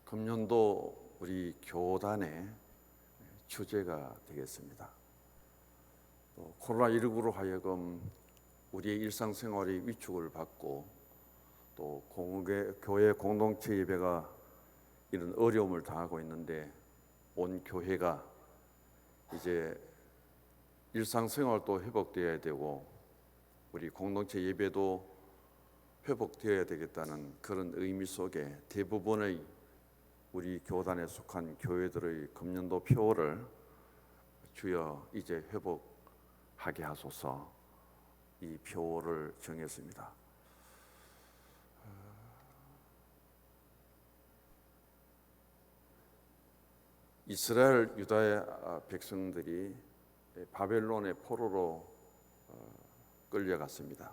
금년도 우리 교단의 주제가 되겠습니다. 또 코로나19로 하여금 우리의 일상생활이 위축을 받고 또 교회 공동체 예배가 이런 어려움을 당하고 있는데, 온 교회가 이제 일상생활도 회복되어야 되고 우리 공동체 예배도 회복되어야 되겠다는 그런 의미 속에 대부분의 우리 교단에 속한 교회들의 금년도 표를 주여 이제 회복하게 하소서, 이 표를 정했습니다. 이스라엘 유다의 백성들이 바벨론의 포로로 끌려갔습니다.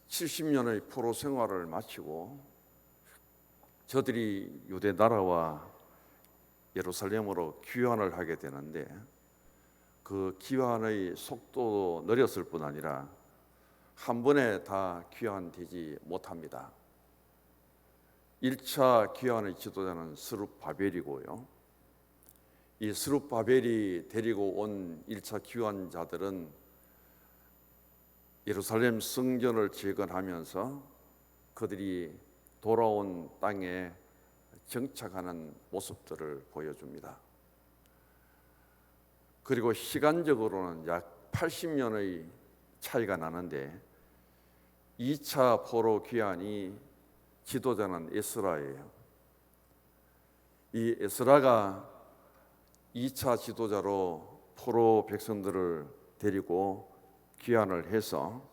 70년의 포로 생활을 마치고 저들이 유대 나라와 예루살렘으로 귀환을 하게 되는데, 그 귀환의 속도도 느렸을 뿐 아니라 한 번에 다 귀환되지 못합니다. 1차 귀환의 지도자는 스룹바벨이고요. 이 스룹바벨이 데리고 온 1차 귀환자들은 예루살렘 성전을 재건하면서 그들이 돌아온 땅에 정착하는 모습들을 보여줍니다. 그리고 시간적으로는 약 80년의 차이가 나는데, 2차 포로 귀환이 지도자는 에스라예요. 이 에스라가 2차 지도자로 포로 백성들을 데리고 귀환을 해서,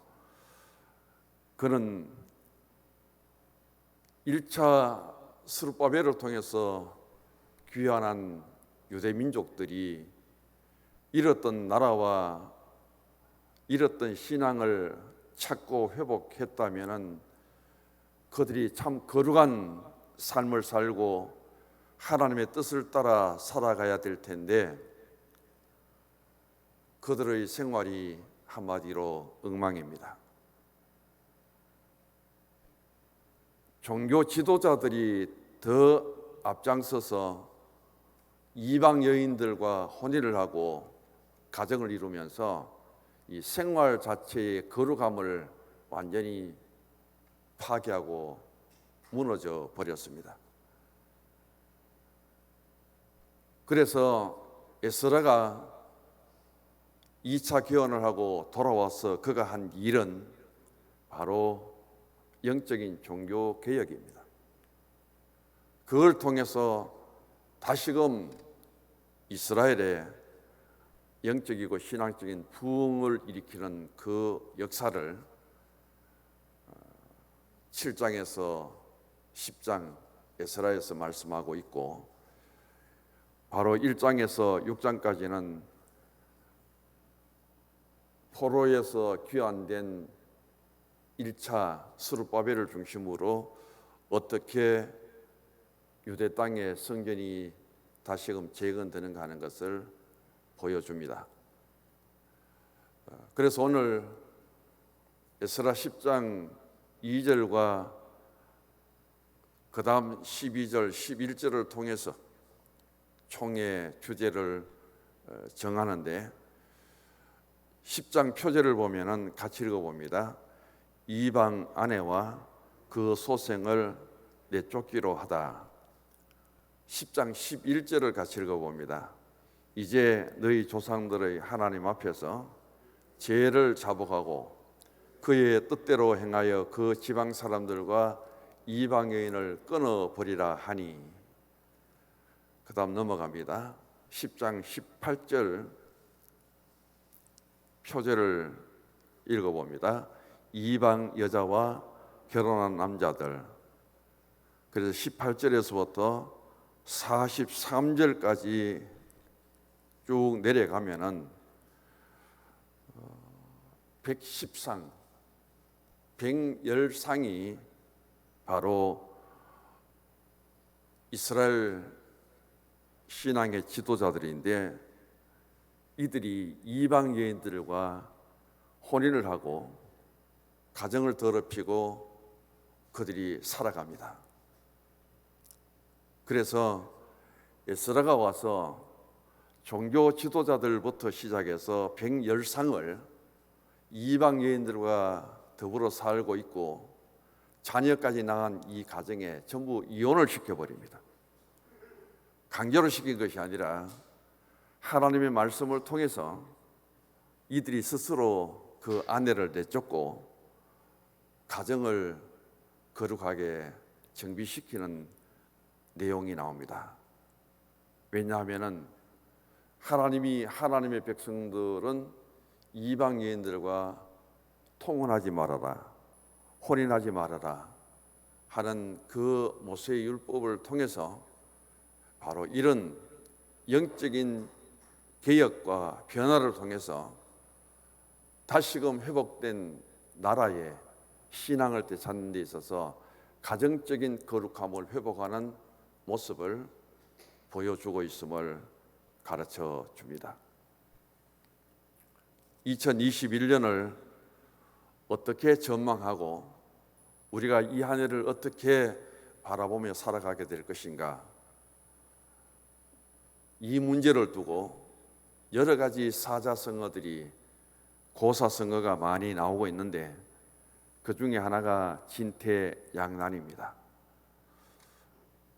그는 1차 스룹바벨을 통해서 귀환한 유대 민족들이 잃었던 나라와 잃었던 신앙을 찾고 회복했다면 그들이 참 거룩한 삶을 살고 하나님의 뜻을 따라 살아가야 될 텐데, 그들의 생활이 한마디로 엉망입니다. 종교 지도자들이 더 앞장서서 이방 여인들과 혼인을 하고 가정을 이루면서 이 생활 자체의 거룩함을 완전히 파괴하고 무너져 버렸습니다. 그래서 에스라가 2차 귀환을 하고 돌아와서 그가 한 일은 바로 영적인 종교 개혁입니다. 그걸 통해서 다시금 이스라엘의 영적이고 신앙적인 부흥을 일으키는 그 역사를 7장에서 10장 에스라에서 말씀하고 있고, 바로 1장에서 6장까지는 포로에서 귀환된 1차 스룹바벨을 중심으로 어떻게 유대 땅의 성전이 다시금 재건되는가 하는 것을 보여줍니다. 그래서 오늘 에스라 10장 2절과 그 다음 12절, 11절을 통해서 총의 주제를 정하는데, 10장 표제를 보면은 같이 읽어봅니다. 이방 아내와 그 소생을 내쫓기로 하다. 10장 11절을 같이 읽어봅니다. 이제 너희 조상들의 하나님 앞에서 죄를 자복하고 그의 뜻대로 행하여 그 지방 사람들과 이방 여인을 끊어버리라 하니. 그 다음 넘어갑니다. 10장 18절 표제를 읽어봅니다. 이방 여자와 결혼한 남자들. 그래서 18절에서부터 43절까지 쭉 내려가면은 110상, 110상이 바로 이스라엘 신앙의 지도자들인데, 이들이 이방 여인들과 혼인을 하고 가정을 더럽히고 그들이 살아갑니다. 그래서 에스라가 와서 종교 지도자들부터 시작해서 110상을 이방 여인들과 더불어 살고 있고 자녀까지 낳은 이 가정에 전부 이혼을 시켜버립니다. 강제로 시킨 것이 아니라 하나님의 말씀을 통해서 이들이 스스로 그 아내를 내쫓고 가정을 거룩하게 정비시키는 내용이 나옵니다. 왜냐하면 하나님의 백성들은 이방 여인들과 통혼하지 말아라, 혼인하지 말아라 하는 그 모세의 율법을 통해서 바로 이런 영적인 개혁과 변화를 통해서 다시금 회복된 나라의 신앙을 되찾는 데 있어서 가정적인 거룩함을 회복하는 모습을 보여주고 있음을 가르쳐 줍니다. 2021년을 어떻게 전망하고 우리가 이 한 해를 어떻게 바라보며 살아가게 될 것인가, 이 문제를 두고 여러 가지 사자성어들이 고사성어가 많이 나오고 있는데 그 중에 하나가 진퇴양난입니다.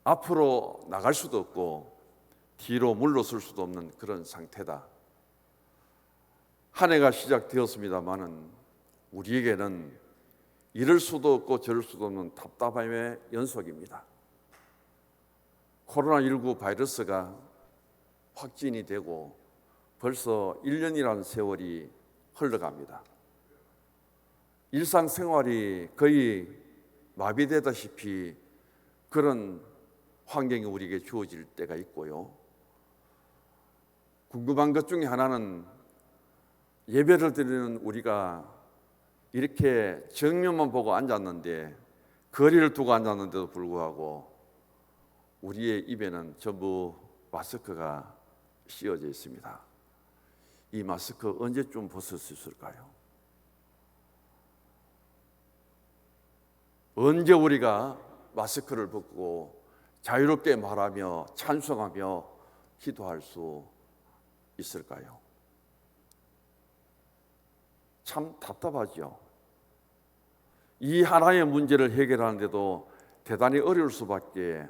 앞으로 나갈 수도 없고 뒤로 물러설 수도 없는 그런 상태다. 한 해가 시작되었습니다마는 우리에게는 이럴 수도 없고 저럴 수도 없는 답답함의 연속입니다. 코로나19 바이러스가 확진이 되고 벌써 1년이라는 세월이 흘러갑니다. 일상생활이 거의 마비되다시피 그런 환경이 우리에게 주어질 때가 있고요. 궁금한 것 중에 하나는 예배를 드리는 우리가 이렇게 정면만 보고 앉았는데, 거리를 두고 앉았는데도 불구하고 우리의 입에는 전부 마스크가 씌워져 있습니다. 이 마스크 언제쯤 벗을 수 있을까요? 언제 우리가 마스크를 벗고 자유롭게 말하며 찬송하며 기도할 수 있을까요? 참 답답하죠. 이 하나의 문제를 해결하는데도 대단히 어려울 수밖에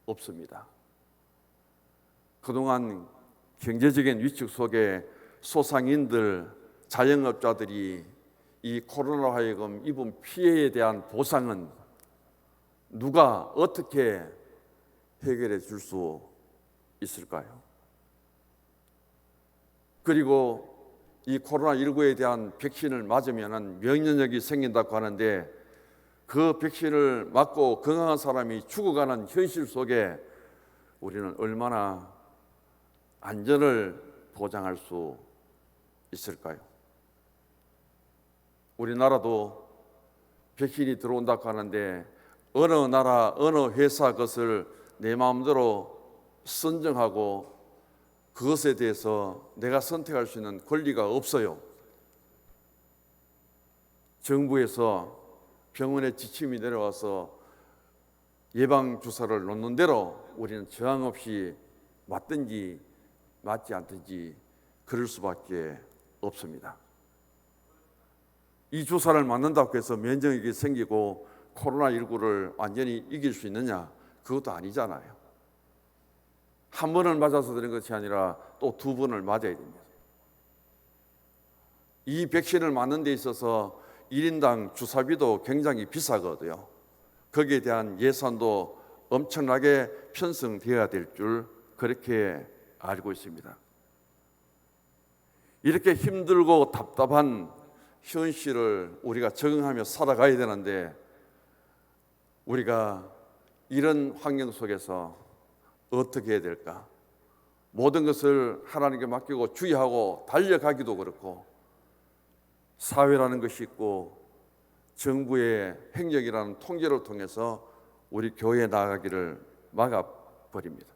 없습니다. 그동안 경제적인 위축 속에 소상인들, 자영업자들이 이 코로나로 하여금 입은 피해에 대한 보상은 누가 어떻게 해결해 줄 수 있을까요? 그리고 이 코로나19에 대한 백신을 맞으면 면역력이 생긴다고 하는데 그 백신을 맞고 건강한 사람이 죽어가는 현실 속에 우리는 얼마나 안전을 보장할 수 있을까요? 우리나라도 백신이 들어온다고 하는데 어느 나라, 어느 회사 것을 내 마음대로 선정하고 그것에 대해서 내가 선택할 수 있는 권리가 없어요. 정부에서 병원에 지침이 내려와서 예방주사를 놓는 대로 우리는 저항 없이 맞든지 맞지 않든지 그럴 수밖에 없습니다. 이 주사를 맞는다고 해서 면역력이 생기고 코로나19를 완전히 이길 수 있느냐? 그것도 아니잖아요. 한 번을 맞아서 되는 것이 아니라 또 두 번을 맞아야 됩니다. 이 백신을 맞는 데 있어서 1인당 주사비도 굉장히 비싸거든요. 거기에 대한 예산도 엄청나게 편성되어야 될 줄 그렇게 알고 있습니다. 이렇게 힘들고 답답한 현실을 우리가 적응하며 살아가야 되는데 우리가 이런 환경 속에서 어떻게 해야 될까? 모든 것을 하나님께 맡기고 주의하고 달려가기도 그렇고 사회라는 것이 있고 정부의 행정이라는 통제를 통해서 우리 교회에 나아가기를 막아버립니다.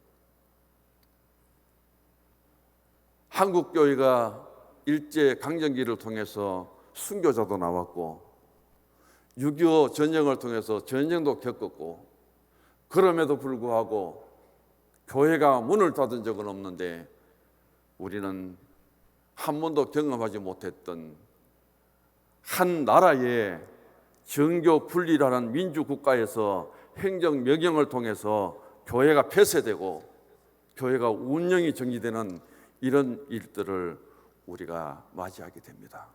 한국 교회가 일제 강점기를 통해서 순교자도 나왔고 6.25 전쟁을 통해서 전쟁도 겪었고 그럼에도 불구하고 교회가 문을 닫은 적은 없는데 우리는 한 번도 경험하지 못했던 한 나라의 정교 분리라는 민주국가에서 행정 명령을 통해서 교회가 폐쇄되고 교회가 운영이 정지되는 이런 일들을 우리가 맞이하게 됩니다.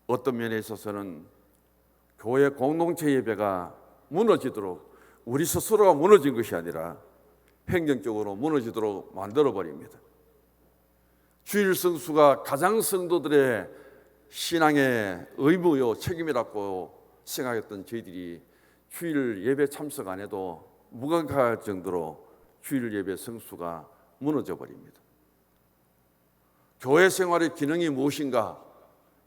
어떤 면에 있어서는 교회 공동체 예배가 무너지도록 우리 스스로가 무너진 것이 아니라 행정적으로 무너지도록 만들어버립니다. 주일 성수가 가장 성도들의 신앙의 의무요 책임이라고 생각했던 저희들이 주일 예배 참석 안 해도 무감각할 정도로 주일 예배 성수가 무너져 버립니다. 교회 생활의 기능이 무엇인가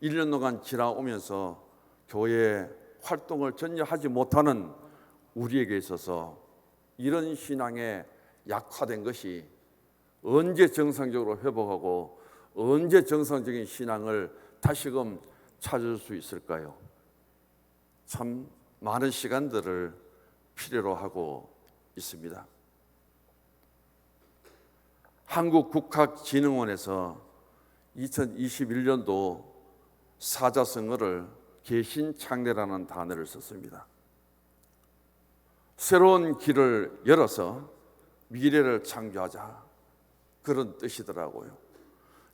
1년 동안 지나오면서 교회 활동을 전혀 하지 못하는 우리에게 있어서 이런 신앙에 약화된 것이 언제 정상적으로 회복하고 언제 정상적인 신앙을 다시금 찾을 수 있을까요? 참 많은 시간들을 필요로 하고 있습니다. 한국국학진흥원에서 2021년도 사자성어를 개신창례라는 단어를 썼습니다. 새로운 길을 열어서 미래를 창조하자, 그런 뜻이더라고요.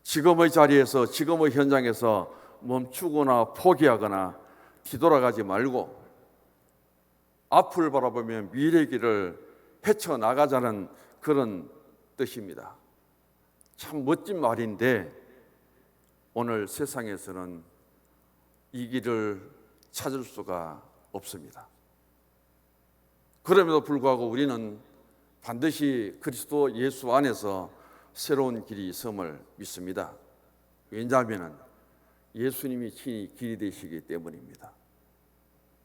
지금의 자리에서, 지금의 현장에서 멈추거나 포기하거나 뒤돌아가지 말고 앞을 바라보며 미래의 길을 헤쳐나가자는 그런 뜻입니다. 참 멋진 말인데 오늘 세상에서는 이 길을 찾을 수가 없습니다. 그럼에도 불구하고 우리는 반드시 그리스도 예수 안에서 새로운 길이 있음을 믿습니다. 왜냐하면 예수님이 친히 길이 되시기 때문입니다.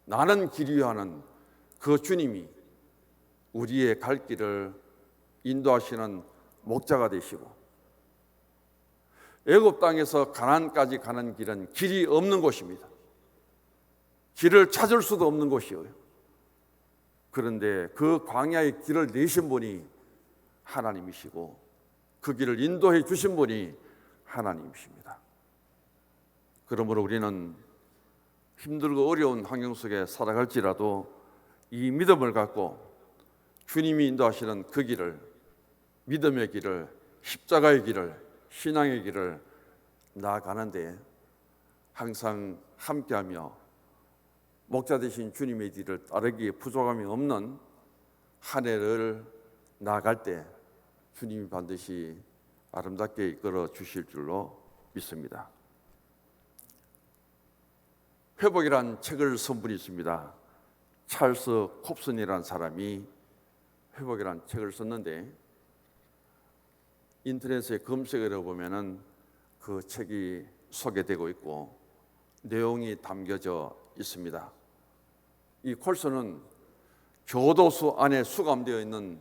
나는 길이하는 그 주님이 우리의 갈 길을 인도하시는 목자가 되시고, 애굽 땅에서 가나안까지 가는 길은 길이 없는 곳입니다. 길을 찾을 수도 없는 곳이에요. 그런데 그 광야의 길을 내신 분이 하나님이시고 그 길을 인도해 주신 분이 하나님이십니다. 그러므로 우리는 힘들고 어려운 환경 속에 살아갈지라도 이 믿음을 갖고 주님이 인도하시는 그 길을, 믿음의 길을, 십자가의 길을, 신앙의 길을 나아가는데 항상 함께하며 목자 되신 주님의 길을 따르기에 부족함이 없는 한 해를 나아갈 때 주님이 반드시 아름답게 이끌어 주실 줄로 믿습니다. 회복이란 책을 쓴 분이 있습니다. 찰스 콥슨이라는 사람이 회복이란 책을 썼는데 인터넷에 검색을 해보면은 그 책이 소개되고 있고 내용이 담겨져 있습니다. 이 콜슨은 교도소 안에 수감되어 있는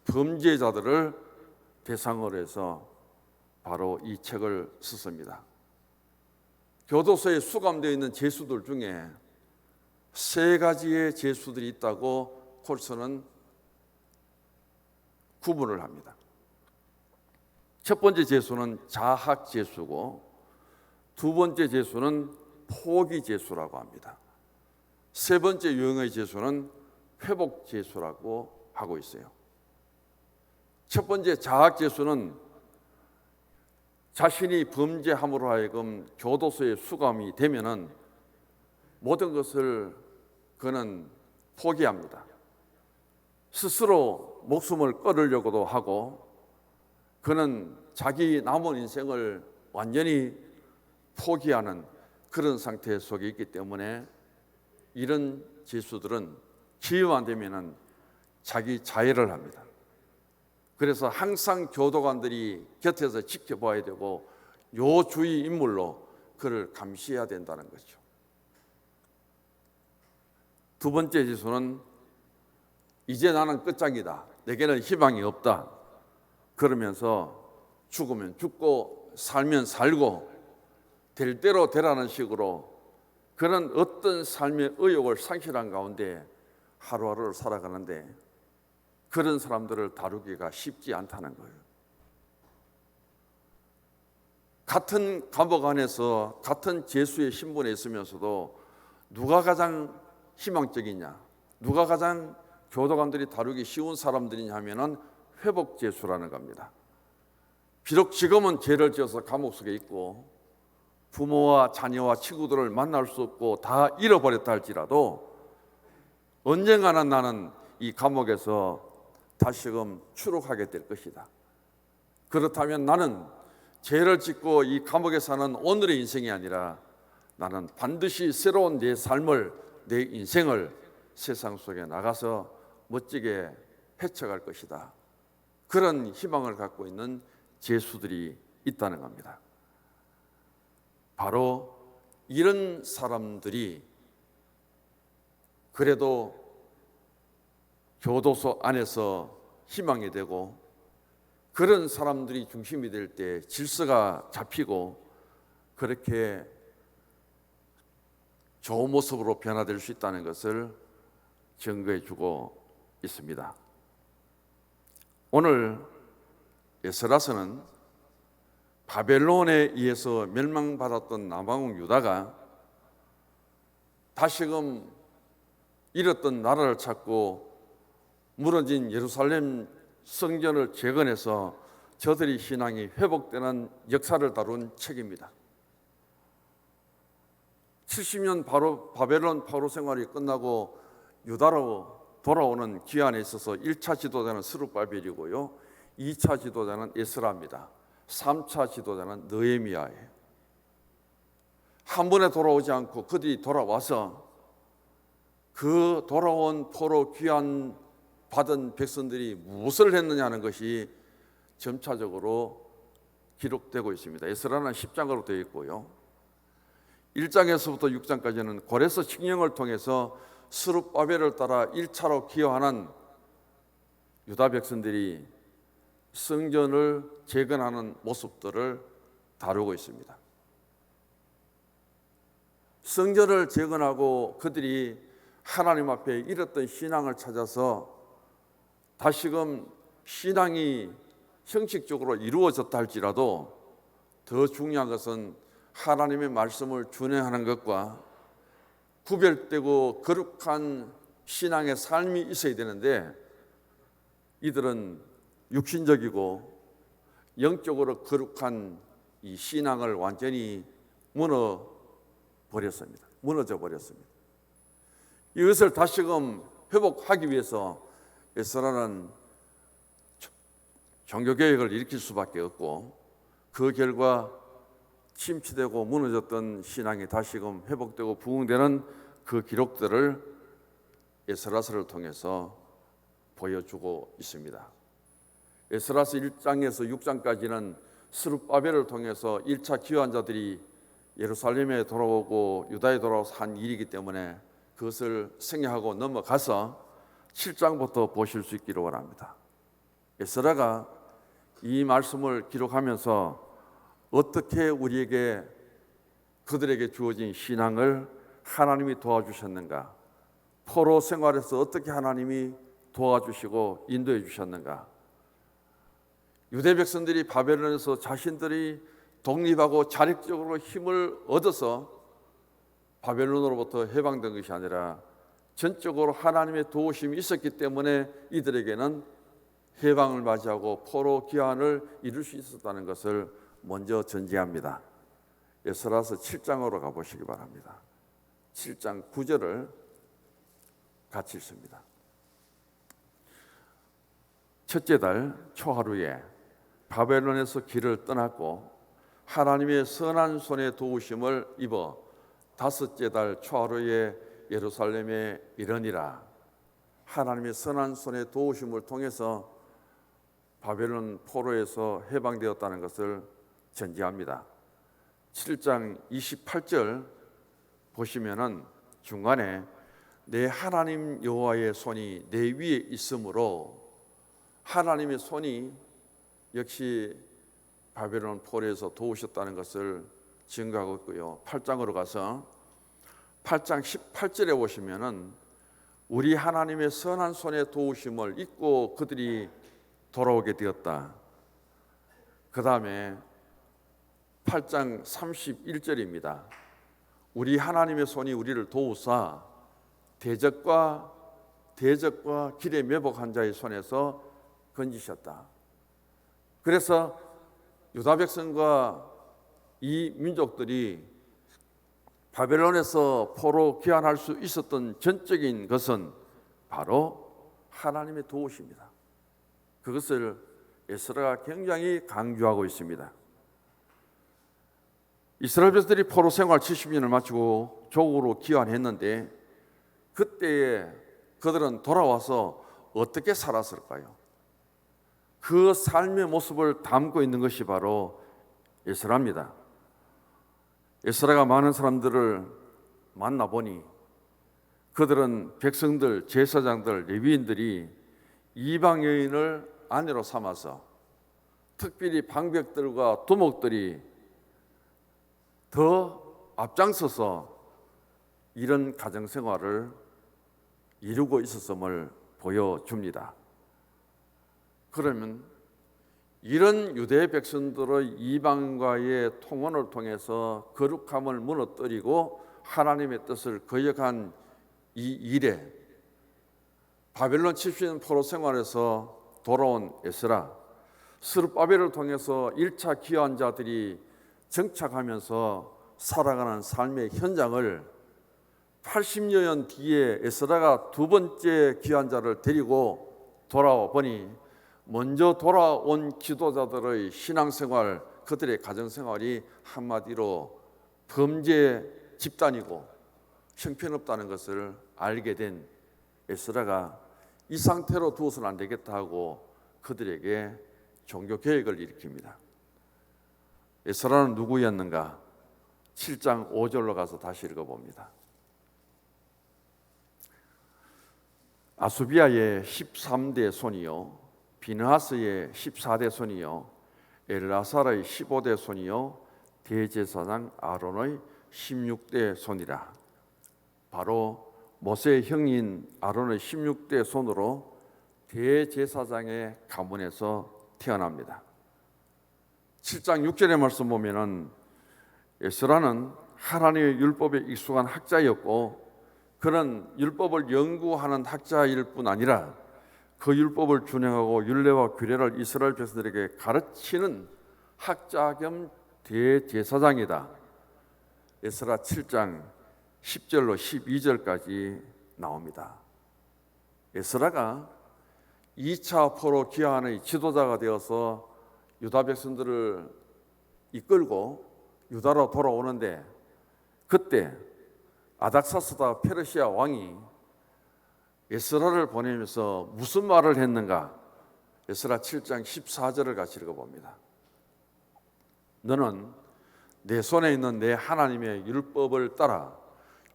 범죄자들을 대상으로 해서 바로 이 책을 썼습니다. 교도소에 수감되어 있는 죄수들 중에 3가지의 죄수들이 있다고 콜슨은 구분을 합니다. 첫 번째 죄수는 자학 죄수고, 두 번째 죄수는 포기 죄수라고 합니다. 세 번째 유형의 죄수는 회복 죄수라고 하고 있어요. 첫 번째 자학 죄수는 자신이 범죄함으로 하여금 교도소에 수감이 되면은 모든 것을 그는 포기합니다. 스스로 목숨을 끊으려고도 하고 그는 자기 남은 인생을 완전히 포기하는 그런 상태 속에 있기 때문에 이런 죄수들은 기회가 안 되면은 자기 자해를 합니다. 그래서 항상 교도관들이 곁에서 지켜봐야 되고 요주의 인물로 그를 감시해야 된다는 거죠. 두 번째 죄수는 이제 나는 끝장이다, 내게는 희망이 없다, 그러면서 죽으면 죽고 살면 살고 될 대로 되라는 식으로 그런 어떤 삶의 의욕을 상실한 가운데 하루하루를 살아가는데 그런 사람들을 다루기가 쉽지 않다는 거예요. 같은 감옥 안에서 같은 죄수의 신분에 있으면서도 누가 가장 희망적이냐, 누가 가장 교도관들이 다루기 쉬운 사람들이냐 하면은 회복 죄수라는 겁니다. 비록 지금은 죄를 지어서 감옥 속에 있고 부모와 자녀와 친구들을 만날 수 없고 다 잃어버렸다 할지라도 언젠가는 나는 이 감옥에서 다시금 추록하게 될 것이다. 그렇다면 나는 죄를 짓고 이 감옥에 사는 오늘의 인생이 아니라 나는 반드시 새로운 내 삶을, 내 인생을 세상 속에 나가서 멋지게 헤쳐갈 것이다. 그런 희망을 갖고 있는 죄수들이 있다는 겁니다. 바로 이런 사람들이 그래도 교도소 안에서 희망이 되고 그런 사람들이 중심이 될 때 질서가 잡히고 그렇게 좋은 모습으로 변화될 수 있다는 것을 증거해 주고 있습니다. 오늘 에스라서는 바벨론에 의해서 멸망받았던 남왕국 유다가 다시금 잃었던 나라를 찾고 무너진 예루살렘 성전을 재건해서 저들의 신앙이 회복되는 역사를 다룬 책입니다. 70년 바로 바벨론 포로 생활이 끝나고 유다로 돌아오는 기한에 있어서 1차 지도자는 스룹바벨이고요, 2차 지도자는 에스라입니다. 3차 지도자는 느헤미야예요. 한 번에 돌아오지 않고 그들이 돌아와서 그 돌아온 포로 귀환 받은 백성들이 무엇을 했느냐는 것이 점차적으로 기록되고 있습니다. 에스라는 10장으로 되어 있고요, 1장에서부터 6장까지는 고레스 칙령을 통해서 스룹바벨을 따라 1차로 기여하는 유다 백성들이 성전을 재건하는 모습들을 다루고 있습니다. 성전을 재건하고 그들이 하나님 앞에 잃었던 신앙을 찾아서 다시금 신앙이 형식적으로 이루어졌다 할지라도 더 중요한 것은 하나님의 말씀을 준행하는 것과 구별되고 거룩한 신앙의 삶이 있어야 되는데 이들은 육신적이고 영적으로 거룩한 이 신앙을 완전히 무너져 버렸습니다. 이것을 다시금 회복하기 위해서 에스라는 종교개혁을 일으킬 수밖에 없고 그 결과 침체되고 무너졌던 신앙이 다시금 회복되고 부흥되는 그 기록들을 에스라서를 통해서 보여주고 있습니다. 에스라서 1장에서 6장까지는 스룹바벨을 통해서 1차 기환자들이 예루살렘에 돌아오고 유다에 돌아와서 한 일이기 때문에 그것을 생략하고 넘어가서 7장부터 보실 수 있기를 원합니다. 에스라가 이 말씀을 기록하면서 어떻게 우리에게 그들에게 주어진 신앙을 하나님이 도와주셨는가, 포로 생활에서 어떻게 하나님이 도와주시고 인도해 주셨는가, 유대 백성들이 바벨론에서 자신들이 독립하고 자력적으로 힘을 얻어서 바벨론으로부터 해방된 것이 아니라 전적으로 하나님의 도우심이 있었기 때문에 이들에게는 해방을 맞이하고 포로 귀환을 이룰 수 있었다는 것을 먼저 전제합니다. 에스라서 7장으로 가보시기 바랍니다. 7장 9절을 같이 읽습니다. 첫째 달 초하루에 바벨론에서 길을 떠났고 하나님의 선한 손의 도우심을 입어 다섯째 달 초하루에 예루살렘에 이르니라. 하나님의 선한 손의 도우심을 통해서 바벨론 포로에서 해방되었다는 것을 전제합니다. 7장 28절 보시면은 중간에 내 하나님 여호와의 손이 내 위에 있으므로, 하나님의 손이 역시 바벨론 포로에서 도우셨다는 것을 증거하고 있고요. 8장으로 가서 8장 18절에 보시면은 우리 하나님의 선한 손의 도우심을 잊고 그들이 돌아오게 되었다. 그 다음에 8장 31절입니다. 우리 하나님의 손이 우리를 도우사 대적과 길에 매복한 자의 손에서 건지셨다. 그래서 유다 백성과 이 민족들이 바벨론에서 포로 귀환할 수 있었던 전적인 것은 바로 하나님의 도우심입니다. 그것을 에스라가 굉장히 강조하고 있습니다. 이스라엘 백성들이 포로 생활 70년을 마치고 조국으로 귀환했는데 그때에 그들은 돌아와서 어떻게 살았을까요? 그 삶의 모습을 담고 있는 것이 바로 에스라입니다. 에스라가 많은 사람들을 만나보니 그들은 백성들, 제사장들, 레위인들이 이방 여인을 아내로 삼아서 특별히 방백들과 두목들이 더 앞장서서 이런 가정생활을 이루고 있었음을 보여줍니다. 그러면 이런 유대 백성들의 이방과의 통혼을 통해서 거룩함을 무너뜨리고 하나님의 뜻을 거역한 이 일에 바벨론 70년 포로 생활에서 돌아온 에스라, 스룹바벨을 통해서 1차 귀환자들이 정착하면서 살아가는 삶의 현장을 80여 년 뒤에 에스라가 두 번째 귀환자를 데리고 돌아와 보니 먼저 돌아온 지도자들의 신앙생활, 그들의 가정생활이 한마디로 범죄 집단이고 형편없다는 것을 알게 된 에스라가 이 상태로 두어서는 안 되겠다 하고 그들에게 종교개혁을 일으킵니다. 에스라는 누구였는가? 7장 5절로 가서 다시 읽어봅니다. 아수비아의 13대 손이요, 비느하스의 14대 손이요, 엘라살의 15대 손이요, 대제사장 아론의 16대 손이라. 바로 모세의 형인 아론의 16대 손으로 대제사장의 가문에서 태어납니다. 7장 6절의 말씀 보면은 에스라는 하나님의 율법에 익숙한 학자였고 그는 율법을 연구하는 학자일 뿐 아니라 그 율법을 준행하고 율례와 규례를 이스라엘 백성들에게 가르치는 학자 겸 대제사장이다. 에스라 7장 10절로 12절까지 나옵니다. 에스라가 2차 포로 귀환의 지도자가 되어서 유다 백성들을 이끌고 유다로 돌아오는데 그때 아닥사스다 페르시아 왕이 에스라를 보내면서 무슨 말을 했는가? 에스라 7장 14절을 같이 읽어봅니다. 너는 내 손에 있는 내 하나님의 율법을 따라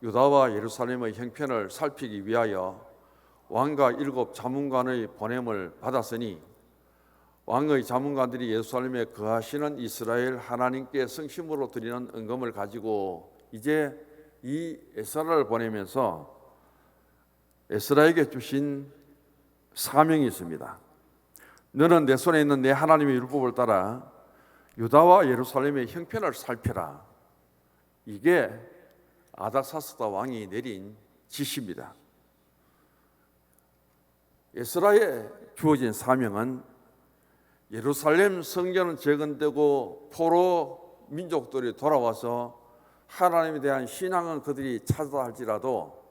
유다와 예루살렘의 형편을 살피기 위하여 왕과 7 자문관의 보냄을 받았으니 왕의 자문관들이 예루살렘에 거하시는 이스라엘 하나님께 성심으로 드리는 은금을 가지고 이제 이 에스라를 보내면서 에스라에게 주신 사명이 있습니다. 너는 내 손에 있는 내 하나님의 율법을 따라 유다와 예루살렘의 형편을 살펴라. 이게 아닥사스다 왕이 내린 지시입니다. 에스라에 주어진 사명은 예루살렘 성전은 재건되고 포로 민족들이 돌아와서 하나님에 대한 신앙은 그들이 찾아 할지라도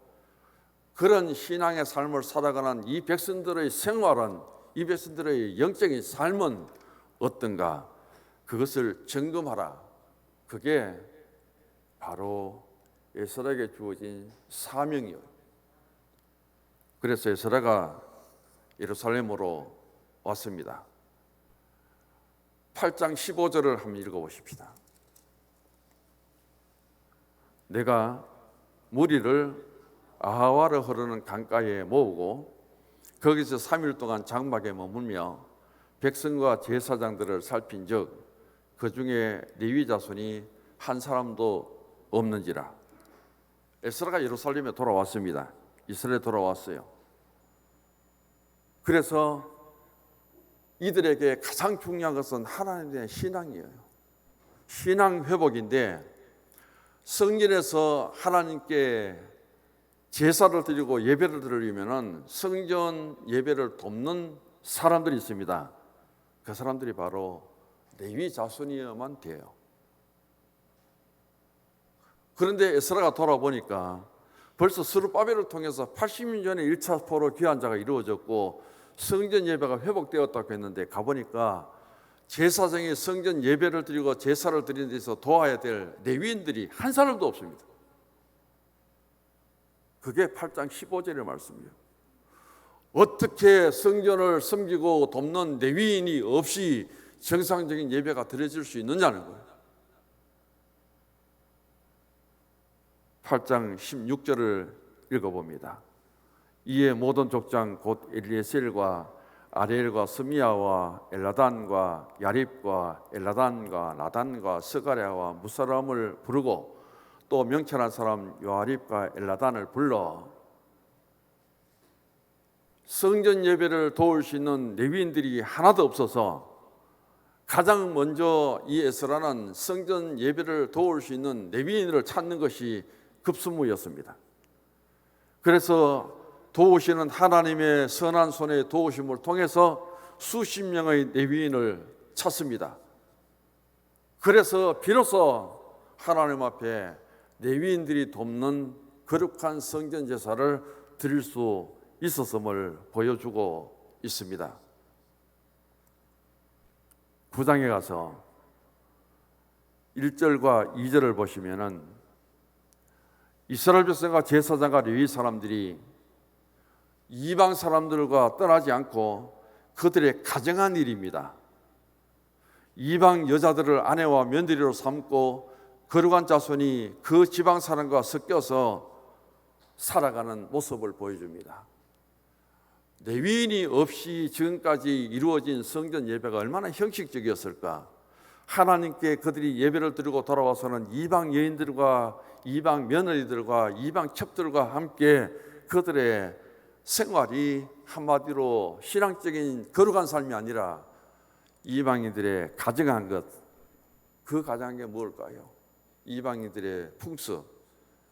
그런 신앙의 삶을 살아가는 이 백성들의 생활은, 이 백성들의 영적인 삶은 어떤가? 그것을 점검하라. 그게 바로 에스라에게 주어진 사명이요. 그래서 에스라가 예루살렘으로 왔습니다. 8장 15절을 한번 읽어보십시다. 내가 무리를 아하와르 흐르는 강가에 모으고 거기서 3일 동안 장막에 머물며 백성과 제사장들을 살핀즉 그 중에 레위 자손이 한 사람도 없는지라. 에스라가 예루살렘에 돌아왔습니다. 이스라엘에 돌아왔어요. 그래서 이들에게 가장 중요한 것은 하나님에 대한 신앙이에요. 신앙 회복인데, 성전에서 하나님께 제사를 드리고 예배를 드리려면 성전 예배를 돕는 사람들이 있습니다. 그 사람들이 바로 레위 자손이어야만 돼요. 그런데 에스라가 돌아보니까 벌써 스룹바벨을 통해서 80년 전에 1차 포로 귀환 자가 이루어졌고 성전 예배가 회복되었다고 했는데, 가보니까 제사장이 성전 예배를 드리고 제사를 드리는 데서 도와야 될 레위인들이 한 사람도 없습니다. 그게 8장 15절의 말씀이에요. 어떻게 성전을 섬기고 돕는 레위인이 없이 정상적인 예배가 드려질 수 있느냐는 거예요. 8장 16절을 읽어봅니다. 이에 모든 족장 곧 엘리에셀과 아레엘과 스미야와 엘라단과 야립과 엘라단과 나단과 스가랴와 무사람을 부르고 또 명철한 사람 요아립과 엘라단을 불러 성전 예배를 도울 수 있는 레위인들이 하나도 없어서 가장 먼저 이 에스라는 성전 예배를 도울 수 있는 레위인을 찾는 것이 급선무였습니다. 그래서 도우시는 하나님의 선한 손의 도우심을 통해서 수십 명의 레위인을 찾습니다. 그래서 비로소 하나님 앞에 레위인들이 돕는 거룩한 성전 제사를 드릴 수 있었음을 보여주고 있습니다. 9장에 가서 1절과 2절을 보시면은 이스라엘 백성과 제사장과 레위 사람들이 이방 사람들과 떠나지 않고 그들의 가정한 일입니다. 이방 여자들을 아내와 며느리로 삼고 거룩한 자손이 그 지방 사람과 섞여서 살아가는 모습을 보여줍니다. 레위인이 없이 지금까지 이루어진 성전 예배가 얼마나 형식적이었을까? 하나님께 그들이 예배를 드리고 돌아와서는 이방 여인들과 이방 며느리들과 이방 첩들과 함께 그들의 생활이 한마디로 신앙적인 거룩한 삶이 아니라 이방인들의 가정한 것, 그 가정한 게 뭘까요? 이방인들의 풍습,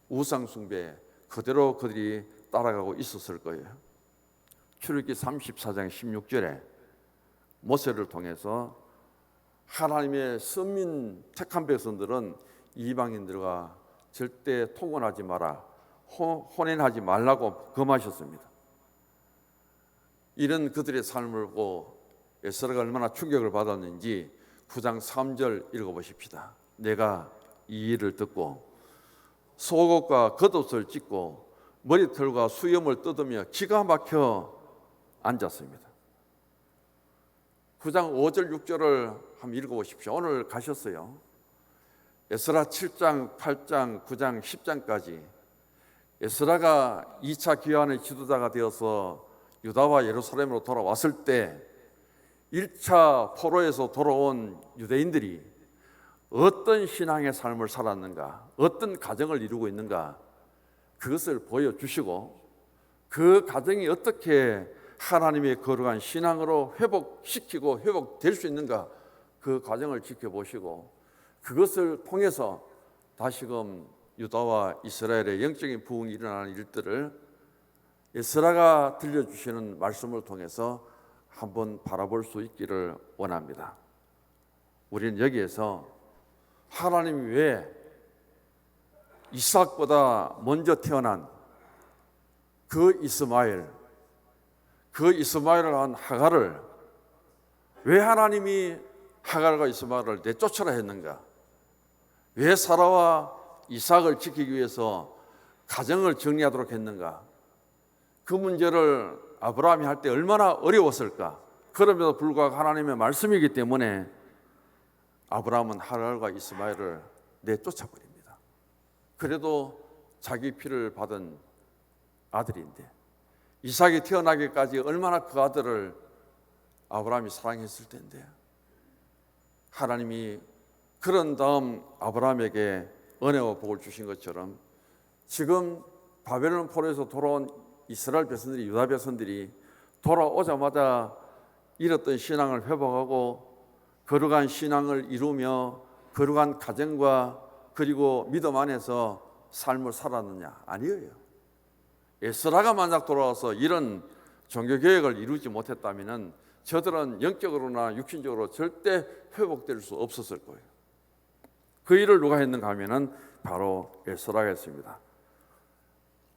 우상 숭배 그대로 그들이 따라가고 있었을 거예요. 출애굽기 34장 16절에 모세를 통해서 하나님의 선민 택한 백성들은 이방인들과 절대 통혼하지 마라, 혼인하지 말라고 금하셨습니다. 이런 그들의 삶을 보고 에스라가 얼마나 충격을 받았는지 9장 3절 읽어보십시다. 내가 이 일을 듣고 속옷과 겉옷을 찢고 머리털과 수염을 뜯으며 기가 막혀 앉았습니다. 9장 5절 6절을 한번 읽어보십시오. 오늘 가셨어요. 에스라 7장 8장 9장 10장까지 에스라가 2차 귀환의 지도자가 되어서 유다와 예루살렘으로 돌아왔을 때 1차 포로에서 돌아온 유대인들이 어떤 신앙의 삶을 살았는가, 어떤 가정을 이루고 있는가, 그것을 보여주시고 그 가정이 어떻게 하나님의 거룩한 신앙으로 회복시키고 회복될 수 있는가, 그 과정을 지켜보시고 그것을 통해서 다시금 유다와 이스라엘의 영적인 부흥이 일어나는 일들을 에스라가 들려주시는 말씀을 통해서 한번 바라볼 수 있기를 원합니다. 우리는 여기에서 하나님이 왜 이삭보다 먼저 태어난 그 이스마엘을 한 하갈을 왜 하나님이 하갈과 이스마엘을 내쫓으라 했는가? 왜 사라와 이삭을 지키기 위해서 가정을 정리하도록 했는가? 그 문제를 아브라함이 할 때 얼마나 어려웠을까? 그럼에도 불구하고 하나님의 말씀이기 때문에 아브라함은 하갈과 이스마엘을 내쫓아버립니다. 그래도 자기 피를 받은 아들인데 이삭이 태어나기까지 얼마나 그 아들을 아브라함이 사랑했을 텐데, 하나님이 그런 다음 아브라함에게 은혜와 복을 주신 것처럼 지금 바벨론 포로에서 돌아온 이스라엘 백성들이, 유다 백성들이 돌아오자마자 잃었던 신앙을 회복하고 거룩한 신앙을 이루며 거룩한 가정과 그리고 믿음 안에서 삶을 살았느냐? 아니에요. 에스라가 만약 돌아와서 이런 종교개혁을 이루지 못했다면 저들은 영적으로나 육신적으로 절대 회복될 수 없었을 거예요. 그 일을 누가 했는가 하면은 바로 에스라가 했습니다.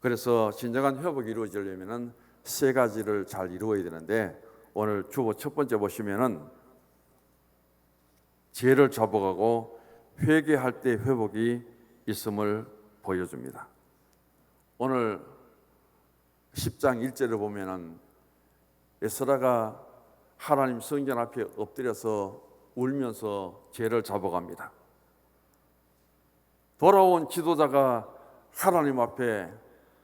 그래서 진정한 회복이 이루어지려면은 세 가지를 잘 이루어야 되는데, 오늘 주보 첫 번째 보시면은 죄를 자복하고 회개할 때 회복이 있음을 보여줍니다. 오늘 10장 1절을 보면은 에스라가 하나님 성전 앞에 엎드려서 울면서 죄를 자복합니다. 돌아온 지도자가 하나님 앞에,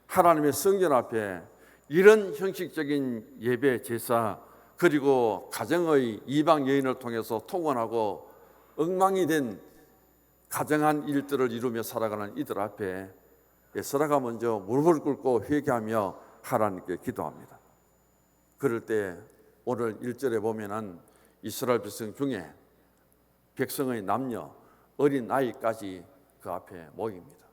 하나님의 성전 앞에 이런 형식적인 예배, 제사, 그리고 가정의 이방 여인을 통해서 통원하고 엉망이 된 가정한 일들을 이루며 살아가는 이들 앞에 에스라가 먼저 무릎을 꿇고 회개하며 하나님께 기도합니다. 그럴 때 오늘 1절에 보면은 이스라엘 백성 중에 백성의 남녀, 어린 아이까지 그 앞에 모입니다.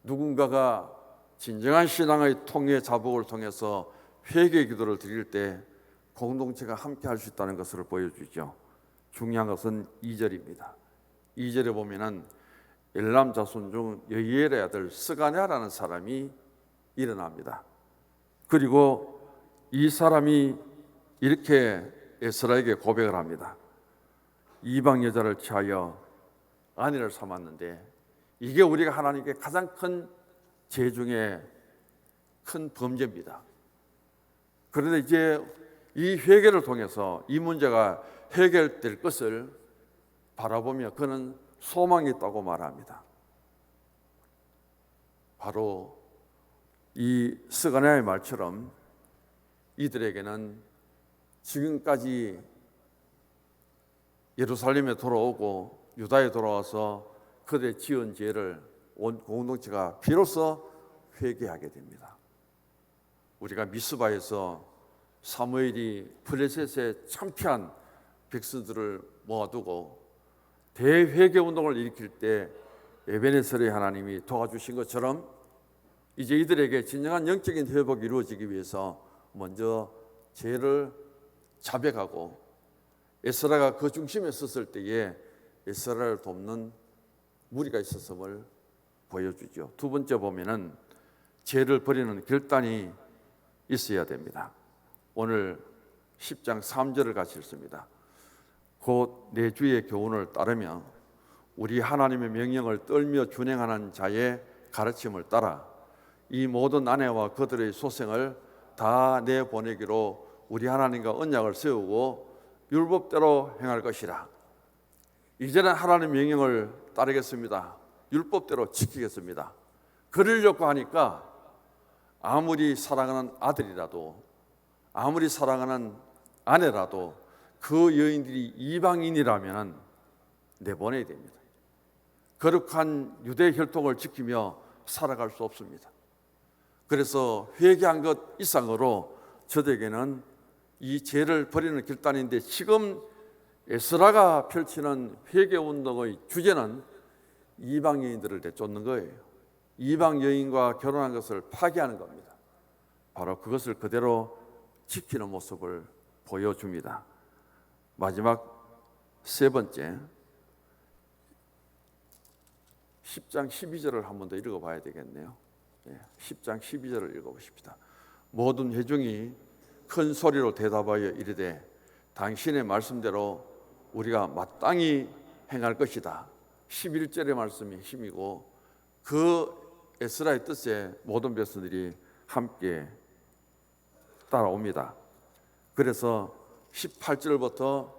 누군가가 진정한 신앙의 통회 자복을 통해서 회개 기도를 드릴 때 공동체가 함께 할 수 있다는 것을 보여주죠. 중요한 것은 2절입니다. 2절에 보면은 엘람 자손 중 여이엘의 아들 스가냐라는 사람이 일어납니다. 그리고 이 사람이 이렇게 에스라에게 고백을 합니다. 이방 여자를 취하여 아내를 삼았는데 이게 우리가 하나님께 가장 큰 죄 중에 큰 범죄입니다. 그런데 이제 이 회개를 통해서 이 문제가 해결될 것을 바라보며 그는 소망이 있다고 말합니다. 바로 이 스가랴의 말처럼 이들에게는 지금까지 예루살렘에 돌아오고 유다에 돌아와서 그들의 지은 죄를 온 공동체가 비로소 회개하게 됩니다. 우리가 미스바에서 사무엘이 블레셋에 참패한 백성들을 모아두고 대회개 운동을 일으킬 때 에베네셀의 하나님이 도와주신 것처럼 이제 이들에게 진정한 영적인 회복이 이루어지기 위해서 먼저 죄를 자백하고 에스라가 그 중심에 섰을 때에 에스라를 돕는 무리가 있었음을 보여주죠. 두 번째 보면은 죄를 버리는 결단이 있어야 됩니다. 오늘 10장 3절을 같이 읽습니다. 곧 내 주의 교훈을 따르며 우리 하나님의 명령을 떨며 준행하는 자의 가르침을 따라 이 모든 아내와 그들의 소생을 다 내보내기로 우리 하나님과 언약을 세우고 율법대로 행할 것이라. 이제는 하나님의 명령을 따르겠습니다. 율법대로 지키겠습니다. 그러려고 하니까 아무리 사랑하는 아들이라도 아무리 사랑하는 아내라도 그 여인들이 이방인이라면 내보내야 됩니다. 거룩한 유대 혈통을 지키며 살아갈 수 없습니다. 그래서 회개한 것 이상으로 저들에게는 이 죄를 버리는 결단인데, 지금 에스라가 펼치는 회개 운동의 주제는 이방 여인들을 내쫓는 거예요. 이방 여인과 결혼한 것을 파기하는 겁니다. 바로 그것을 그대로 지키는 모습을 보여줍니다. 마지막 세 번째, 10장 12절을 한 번 더 읽어봐야 되겠네요. 10장 12절을 읽어보십시다. 모든 회중이 큰 소리로 대답하여 이르되 당신의 말씀대로 우리가 마땅히 행할 것이다. 11절의 말씀이 힘이고 그 에스라의 뜻에 모든 백성들이 함께 따라옵니다. 그래서 18절부터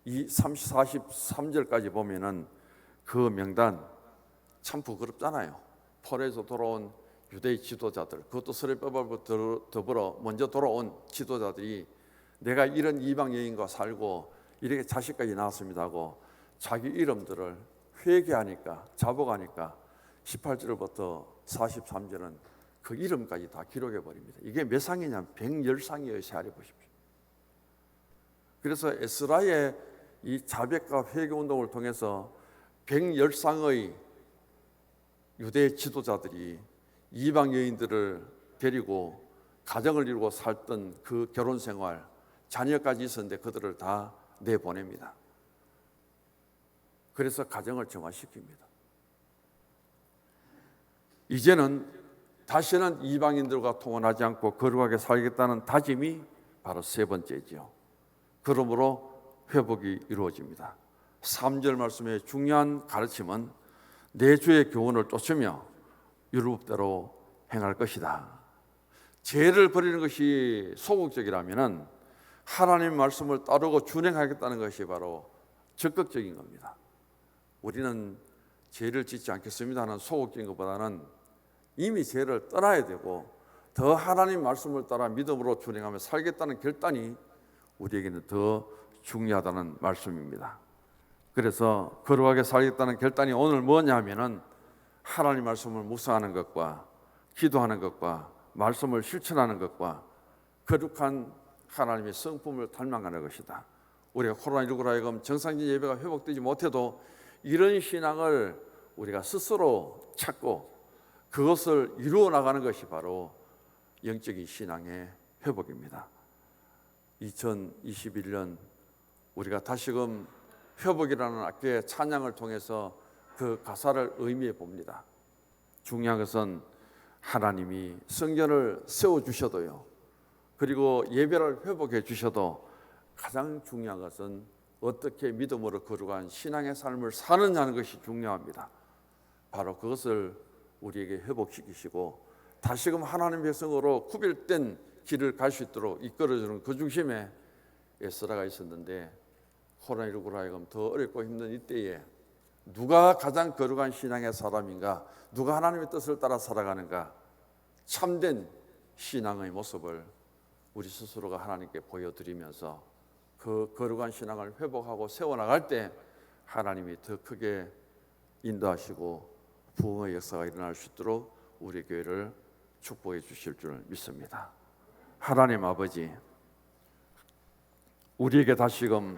43절까지 보면은 그 명단 참 부끄럽잖아요. 포로에서 돌아온 유대의 지도자들, 그것도 스레바벨과 더불어 먼저 돌아온 지도자들이 내가 이런 이방 여인과 살고 이렇게 자식까지 낳았습니다 하고 자기 이름들을 회개하니까, 자복하니까 18절부터 43절은 그 이름까지 다 기록해 버립니다. 이게 몇 상이냐면 110상이에요. 세알해 보십시오. 그래서 에스라의 이 자백과 회개 운동을 통해서 110상의 유대 지도자들이 이방 여인들을 데리고 가정을 이루고 살던 그 결혼 생활, 자녀까지 있었는데 그들을 다 내보냅니다. 그래서 가정을 정화시킵니다. 이제는 다시는 이방인들과 통혼하지 않고 거룩하게 살겠다는 다짐이 바로 세 번째지요. 그러므로 회복이 이루어집니다. 3절 말씀의 중요한 가르침은 내 주의 교훈을 쫓으며 율법대로 행할 것이다. 죄를 버리는 것이 소극적이라면 하나님 말씀을 따르고 준행하겠다는 것이 바로 적극적인 겁니다. 우리는 죄를 짓지 않겠습니다 하는 소극적인 것보다는 이미 죄를 떠나야 되고 더 하나님 말씀을 따라 믿음으로 준행하며 살겠다는 결단이 우리에게는 더 중요하다는 말씀입니다. 그래서 거룩하게 살겠다는 결단이 오늘 뭐냐면은 하나님 말씀을 묵상하는 것과 기도하는 것과 말씀을 실천하는 것과 거룩한 하나님의 성품을 닮아가는 것이다. 우리가 코로나19로 하여금 정상적인 예배가 회복되지 못해도 이런 신앙을 우리가 스스로 찾고 그것을 이루어 나가는 것이 바로 영적인 신앙의 회복입니다. 2021년 우리가 다시금 회복이라는 악기의 찬양을 통해서 그 가사를 의미해 봅니다. 중요한 것은 하나님이 성전을 세워주셔도요, 그리고 예배를 회복해 주셔도 가장 중요한 것은 어떻게 믿음으로 거룩한 신앙의 삶을 사느냐는 것이 중요합니다. 바로 그것을 우리에게 회복시키시고 다시금 하나님의 백성으로 구별된 길을 갈 수 있도록 이끌어주는 그 중심에 에스라가 있었는데 코로나19로 하여금 더 어렵고 힘든 이때에 누가 가장 거룩한 신앙의 사람인가, 누가 하나님의 뜻을 따라 살아가는가, 참된 신앙의 모습을 우리 스스로가 하나님께 보여드리면서 그 거룩한 신앙을 회복하고 세워나갈 때 하나님이 더 크게 인도하시고 부흥의 역사가 일어날 수 있도록 우리 교회를 축복해 주실 줄 믿습니다. 하나님 아버지, 우리에게 다시금